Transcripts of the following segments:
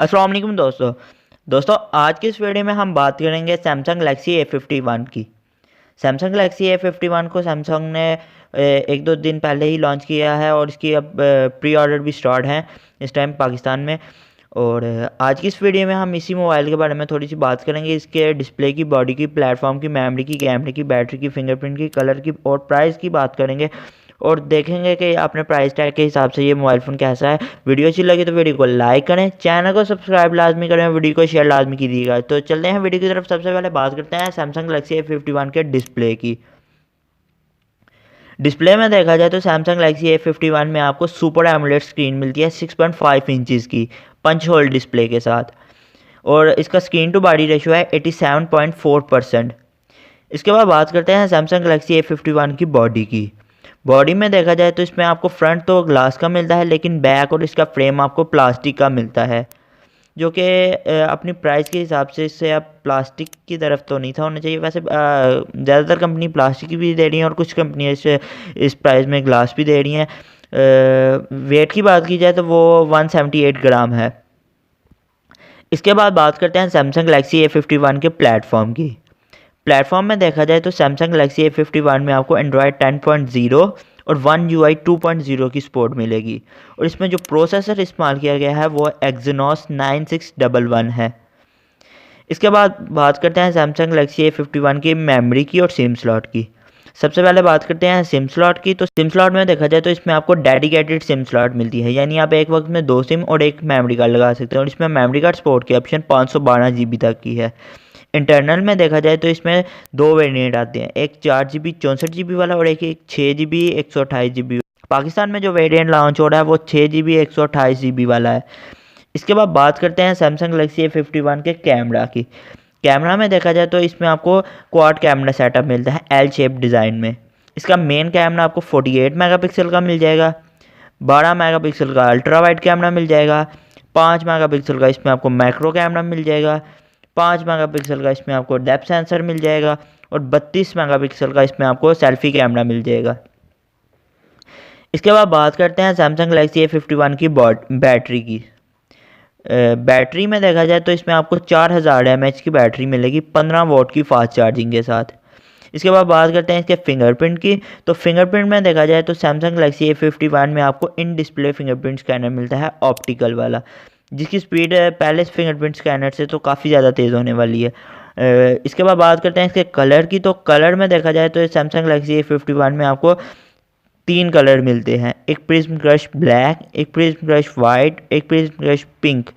अस्सलाम वालेकुम दोस्तों आज की इस वीडियो में हम बात करेंगे सैमसंग गैलेक्सी A51 की। सैमसंग गैलेक्सी A51 को सैमसंग ने एक दो दिन पहले ही लॉन्च किया है और इसकी अब प्री ऑर्डर भी स्टार्ट हैं इस टाइम पाकिस्तान में। और आज की इस वीडियो में हम इसी मोबाइल के बारे में थोड़ी सी बात करेंगे, इसके डिस्प्ले की, बॉडी की, प्लेटफॉर्म की, मेमोरी की, कैमरे की, बैटरी की, फिंगरप्रिंट की, कलर की और प्राइस की बात करेंगे और देखेंगे कि अपने प्राइस टैग के हिसाब से ये मोबाइल फ़ोन कैसा है। वीडियो अच्छी लगी तो वीडियो को लाइक करें, चैनल को सब्सक्राइब लाजमी करें, वीडियो को शेयर लाजमी कीजिएगा। तो चलते हैं वीडियो की तरफ। सबसे पहले बात करते हैं सैमसंग गैलेक्सी A51 के डिस्प्ले की। डिस्प्ले में देखा जाए तो सैमसंग गैलेक्सी A51 में आपको सुपर एमोलेड स्क्रीन मिलती है 6.5 इंचज़ की पंच होल डिस्प्ले के साथ, और इसका स्क्रीन टू बॉडी रेशियो है 87.4%। इसके बाद बात करते हैं सैमसंग गैलेक्सी A51 की बॉडी की। बॉडी में देखा जाए तो इसमें आपको फ्रंट तो ग्लास का मिलता है, लेकिन बैक और इसका फ्रेम आपको प्लास्टिक का मिलता है, जो कि अपनी प्राइस के हिसाब से इससे अब प्लास्टिक की तरफ तो नहीं था होना चाहिए। वैसे ज़्यादातर कंपनी प्लास्टिक की भी दे रही हैं और कुछ कंपनी इस प्राइस में ग्लास भी दे रही हैं। वेट की बात की जाए तो वो 178 ग्राम है। इसके बाद बात करते हैं सैमसंग गैलेक्सी A51 के प्लेटफॉर्म की। प्लेटफॉर्म में देखा जाए तो सैमसंग गैलेक्सी A51 में आपको एंड्रॉयड 10.0 और वन UI 2.0 की सपोर्ट मिलेगी, और इसमें जो प्रोसेसर इस्तेमाल किया गया है वो Exynos 9611 है। इसके बाद बात करते हैं सैमसंग गैलेक्सी A51 की मेमोरी की और सिम स्लॉट की। सबसे पहले बात करते हैं सिम स्लॉट की। तो सिम स्लॉट में देखा जाए तो इसमें आपको डेडिकेटेड सिम स्लॉट मिलती है, यानी आप एक वक्त में 2 सिम और एक मेमोरी कार्ड लगा सकते हैं, और इसमें मेमोरी कार्ड सपोर्ट की ऑप्शन 512 GB तक की है। इंटरनल में देखा जाए तो इसमें 2 वेरिएंट आते हैं, एक 4 GB 64 GB वाला और एक 6 GB 128 GB। पाकिस्तान में जो वेरिएंट लॉन्च हो रहा है वो 6 GB 128 GB वाला है। इसके बाद बात करते हैं सैमसंग गैलेक्सी A51 के कैमरा की। कैमरा में देखा जाए तो इसमें आपको क्वाड कैमरा सेटअप मिलता है एल शेप डिज़ाइन में। इसका मेन कैमरा आपको 48 मेगापिक्सल का मिल जाएगा, 12 मेगापिक्सल का अल्ट्रा वाइड कैमरा मिल जाएगा, 5 मेगापिक्सल का इसमें आपको मैक्रो कैमरा मिल जाएगा, 5 मेगापिक्सल का इसमें आपको डेप्थ सेंसर मिल जाएगा, और 32 मेगापिक्सल का इसमें आपको सेल्फी कैमरा मिल जाएगा। इसके बाद बात करते हैं सैमसंग गैलेक्सी A51 की बैटरी की। बैटरी में देखा जाए तो इसमें आपको 4000 mAh की बैटरी मिलेगी 15 वोट की फास्ट चार्जिंग के साथ। इसके बाद बात करते हैं इसके फिंगरप्रिंट की। तो फिंगरप्रिंट में देखा जाए तो सैमसंग गैलेक्सी A51 में आपको इन डिस्प्ले फिंगरप्रिंट स्कैनर मिलता है ऑप्टिकल वाला, जिसकी स्पीड पहले फिंगरप्रिंट स्कैनर से तो काफ़ी ज़्यादा तेज़ होने वाली है। इसके बाद बात करते हैं इसके कलर की। तो कलर में देखा जाए तो सैमसंग गैलेक्सी A51 में आपको 3 कलर मिलते हैं, एक प्रिज्म क्रश ब्लैक, एक प्रिज्म क्रश वाइट, एक प्रिज्म क्रश पिंक,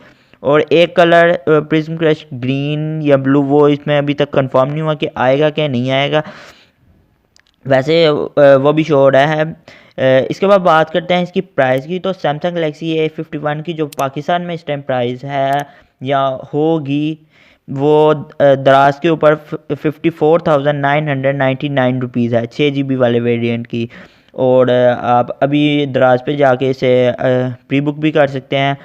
और एक कलर प्रिज्म क्रश ग्रीन या ब्लू। वो इसमें अभी तक कंफर्म नहीं हुआ कि आएगा क्या नहीं आएगा, वैसे वो भी शो हो रहा है। इसके बाद बात करते हैं इसकी प्राइस की। तो सैमसंग गैलेक्सी A51 की जो पाकिस्तान में इस टाइम प्राइस है या होगी वो दराज के ऊपर 54,999 रुपीज़ है 6 GB वाले वेरिएंट की, और आप अभी दराज पे जाके इसे प्री बुक भी कर सकते हैं।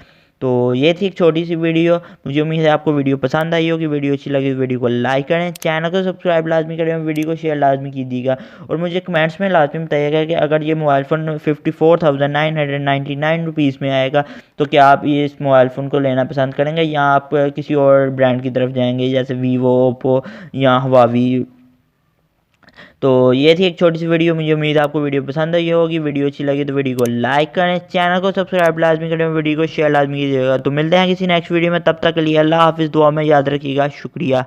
तो ये थी एक छोटी सी वीडियो। मुझे उम्मीद है आपको वीडियो पसंद आई होगी। वीडियो अच्छी लगी तो वीडियो को लाइक करें, चैनल को सब्सक्राइब लाजमी करें, वीडियो को शेयर लाजमी कीजिएगा, और मुझे कमेंट्स में लाजमी बताइएगा कि अगर ये मोबाइल फ़ोन 54,999 रुपीज़ में आएगा तो क्या आप ये इस मोबाइल फ़ोन को लेना पसंद करेंगे, या आप किसी और ब्रांड की तरफ जाएंगे जैसे वीवो, ओप्पो या हुआवी। तो ये थी एक छोटी सी वीडियो। मुझे उम्मीद है आपको वीडियो पसंद आई होगी। वीडियो अच्छी लगी तो वीडियो को लाइक करें, चैनल को सब्सक्राइब लाजमी करें, वीडियो को शेयर लाजमी कीजिएगा। तो मिलते हैं किसी नेक्स्ट वीडियो में, तब तक के लिए अल्लाह हाफिज़। दुआ में याद रखिएगा। शुक्रिया।